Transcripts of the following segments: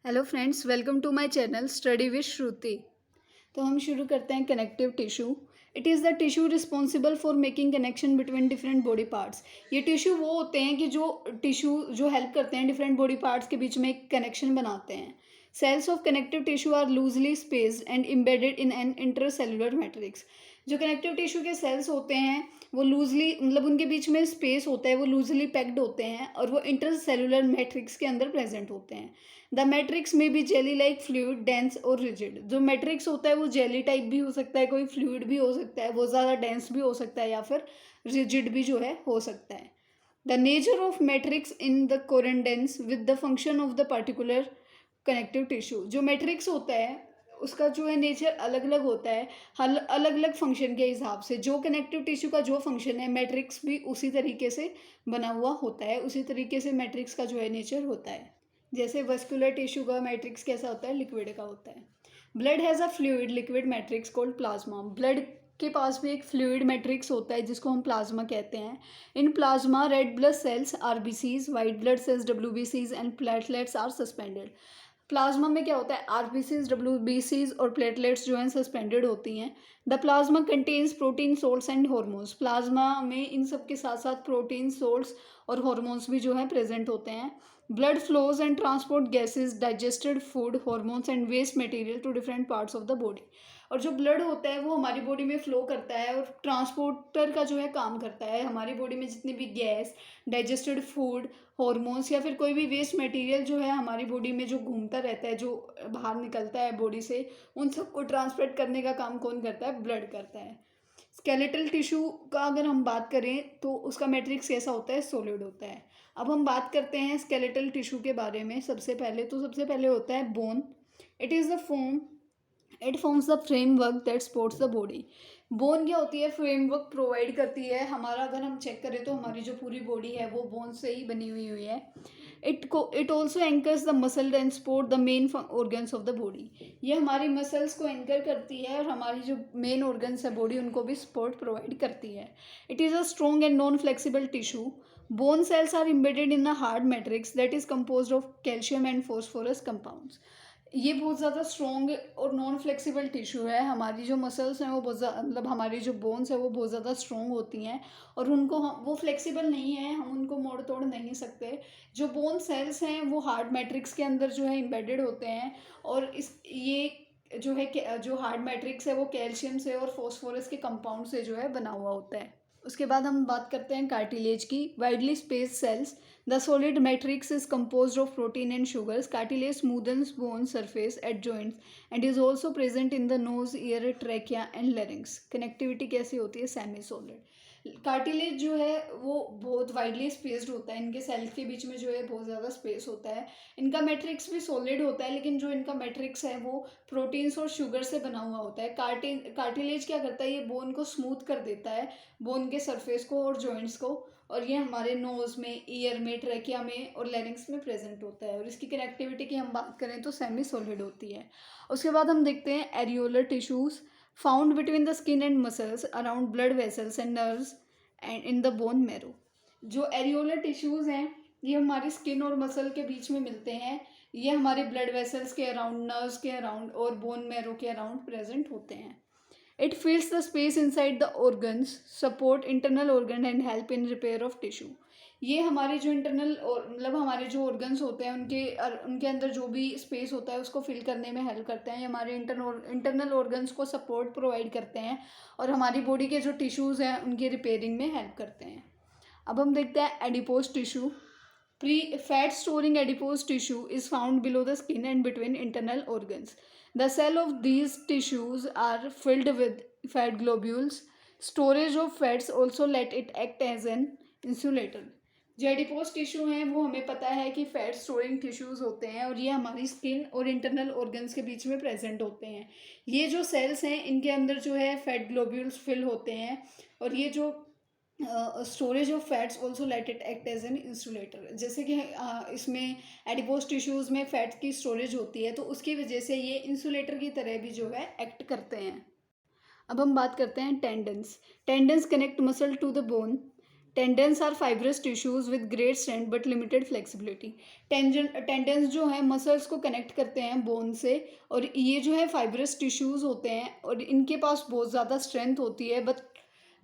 Hello friends, welcome to my channel study with Shruti. तो हम शुरू करते हैं connective tissue. It is the tissue responsible for making connection between different body parts. ये tissue वो होते हैं कि जो टिश्यू जो हेल्प करते हैं डिफरेंट बॉडी पार्ट्स के बीच में एक कनेक्शन बनाते हैं। Cells of connective tissue are loosely spaced and embedded in an intercellular matrix. जो कनेक्टिव टिश्यू के सेल्स होते हैं वो लूजली उनके बीच में स्पेस होता है, वो लूजली पैक्ड होते हैं और वो इंटरसेलुलर मैट्रिक्स के अंदर प्रेजेंट होते हैं। द मैट्रिक्स में भी जेली लाइक फ्लूइड, डेंस और रिजिड। जो मैट्रिक्स होता है वो जेली टाइप भी हो सकता है, कोई फ्लूइड भी हो सकता है, वो ज़्यादा डेंस भी हो सकता है या फिर रिजिड भी जो है हो सकता है। The nature of matrix in the correspondence with the function of the particular connective tissue. जो मैट्रिक्स होता है उसका जो है नेचर अलग अलग होता है, हल अलग अलग फंक्शन के हिसाब से। जो कनेक्टिव टिश्यू का जो फंक्शन है मैट्रिक्स भी उसी तरीके से बना हुआ होता है, उसी तरीके से मैट्रिक्स का जो है नेचर होता है। जैसे वस्कुलर टिश्यू का मैट्रिक्स कैसा होता है, लिक्विड का होता है। Blood has a fluid liquid matrix called plasma. Blood के पास भी एक फ्लूइड मैट्रिक्स होता है जिसको हम प्लाज्मा कहते हैं। In plasma red blood cells RBCs, white blood cells डब्ल्यूबीसीज and platelets are suspended. Plasma में क्या होता है, आरबीसीज, डब्ल्यूबीसीज और प्लेटलेट्स जो हैं सस्पेंडेड होती हैं। The plasma contains protein, salts and hormones. Plasma में इन सब के साथ साथ प्रोटीन, सोल्ट्स और हॉर्मोन्स भी जो है प्रेजेंट होते हैं। Blood flows and transport gases, digested food, hormones and waste material to different parts of the body. और जो ब्लड होता है वो हमारी बॉडी में फ्लो करता है और ट्रांसपोर्टर का जो है काम करता है। हमारी बॉडी में जितनी भी गैस, डाइजेस्टेड फूड, हॉर्मोन्स या फिर कोई भी वेस्ट मटेरियल जो है हमारी बॉडी में जो घूमता रहता है, जो बाहर निकलता है बॉडी से, उन सबको ट्रांसपोर्ट करने का काम कौन करता है, ब्लड करता है। स्केलेटल टिश्यू का अगर हम बात करें तो उसका मैट्रिक्स कैसा होता है, सॉलिड होता है। अब हम बात करते हैं स्केलेटल टिश्यू के बारे में। सबसे पहले होता है bone. It is the form it forms the framework that supports the body. Bone क्या होती है, फ्रेमवर्क प्रोवाइड करती है हमारा। अगर हम चेक करें तो हमारी जो पूरी बॉडी है वो बोन से ही बनी हुई है। It also anchors the muscle and support the main organs of the body. ये हमारी मसल्स को एंकर करती है और हमारी जो मेन ऑर्गन्स है बॉडी उनको भी सपोर्ट प्रोवाइड करती है। It is a strong and non flexible tissue. Bone cells are embedded in a hard matrix that is composed of calcium and phosphorus compounds. ये बहुत ज़्यादा स्ट्रॉन्ग और नॉन फ्लेक्सिबल टिश्यू है। हमारी जो मसल्स हैं वो बहुत हमारी जो बोन्स है वो बहुत ज़्यादा स्ट्रॉन्ग होती हैं और उनको हम वो फ्लेक्सिबल नहीं है, हम उनको मोड़ तोड़ नहीं सकते। जो बोन सेल्स हैं वो हार्ड मैट्रिक्स के अंदर जो है एम्बेडेड होते हैं और इस ये जो है जो हार्ड मैट्रिक्स है वो कैल्शियम से और फॉस्फोरस के कंपाउंड से जो है बना हुआ होता है। उसके बाद हम बात करते हैं कार्टिलेज की। Widely spaced cells, the solid matrix is composed of protein and sugars. Cartilage smoothens bone surface at joints and is also present in the nose, ear, trachea and larynx. Connectivity कैसी होती है, semi solid. Cartilage जो है वो बहुत widely spaced होता है, इनके सेल्स के बीच में जो है बहुत ज़्यादा स्पेस होता है। इनका मैट्रिक्स भी सॉलिड होता है लेकिन जो इनका मैट्रिक्स है वो प्रोटीन्स और शुगर से बना हुआ होता है। कार्टिलेज क्या करता है, ये बोन को स्मूथ कर देता है, बोन के सरफेस को और जॉइंट्स को, और ये हमारे नोज में, ईयर में, ट्रैकिया में और लैरिंक्स में प्रेजेंट होता है। और इसकी कनेक्टिविटी की हम बात करें तो सेमी सॉलिड होती है। उसके बाद हम देखते हैं areolar tissues found between the skin and muscles around blood vessels and nerves and in the bone marrow. जो एरियोलर टिश्यूज हैं ये हमारी स्किन और मसल के बीच में मिलते हैं। ये हमारे ब्लड वेसल्स के अराउंड, नर्व्स के अराउंड और बोन मैरो के अराउंड प्रेजेंट होते हैं। It fills the space inside the organs, support internal organ and help in repair of tissue. ये हमारे जो इंटरनल और हमारे जो ऑर्गन्स होते हैं उनके अंदर जो भी स्पेस होता है उसको फिल करने में हेल्प करते हैं। ये हमारे इंटरनल ऑर्गन्स को सपोर्ट प्रोवाइड करते हैं और हमारी बॉडी के जो टिश्यूज़ हैं उनकी रिपेयरिंग में हेल्प करते हैं। अब हम देखते हैं adipose tissue. Fat storing adipose tissue is found below the skin and between internal organs. The cell of these tissues are filled with fat globules. Storage of fats also let it act as an insulator. जो adipose tissue हैं वो हमें पता है कि fat storing tissues होते हैं और ये हमारी स्किन और इंटरनल ऑर्गन्स के बीच में प्रेजेंट होते हैं। ये जो सेल्स हैं इनके अंदर जो है फैट ग्लोब्यूल्स फिल होते हैं और ये जो storage of fats also let it act as an insulator. जैसे कि इसमें एडिपोज टिश्यूज़ में फैट की स्टोरेज होती है तो उसकी वजह से ये इंसुलेटर की तरह भी जो है एक्ट करते हैं। अब हम बात करते हैं tendons. Tendons connect muscle to the bone. Tendons are fibrous tissues with great strength but limited flexibility. Tendons जो है मसल्स को कनेक्ट करते हैं बोन से, और ये जो है फाइब्रस टिश्यूज होते हैं और इनके पास बहुत ज़्यादा स्ट्रेंथ होती है, बट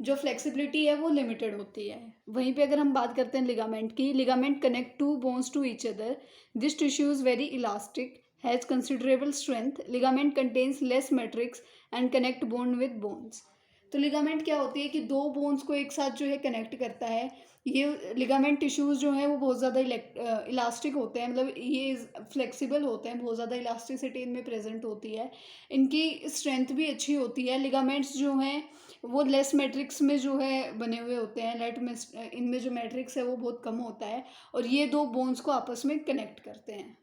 जो फ्लेक्सिबिलिटी है वो लिमिटेड होती है। वहीं पे अगर हम बात करते हैं लिगामेंट की, ligament connect to bones to each other. This tissue is very elastic, has considerable strength. Ligament contains less matrix and connect bone with bones. तो लिगामेंट क्या होती है कि दो बोन्स को एक साथ जो है कनेक्ट करता है। ये लिगामेंट टिश्यूज जो है वो बहुत ज़्यादा इलास्टिक होते हैं, मतलब ये फ्लेक्सिबल होते हैं, बहुत ज़्यादा इलास्टिसिटी इनमें प्रेजेंट होती है। इनकी स्ट्रेंथ भी अच्छी होती है। लिगामेंट्स जो हैं वो लेस मैट्रिक्स में जो है बने हुए होते हैं, लेट में इनमें जो मैट्रिक्स है वो बहुत कम होता है, और ये दो बोन्स को आपस में कनेक्ट करते हैं।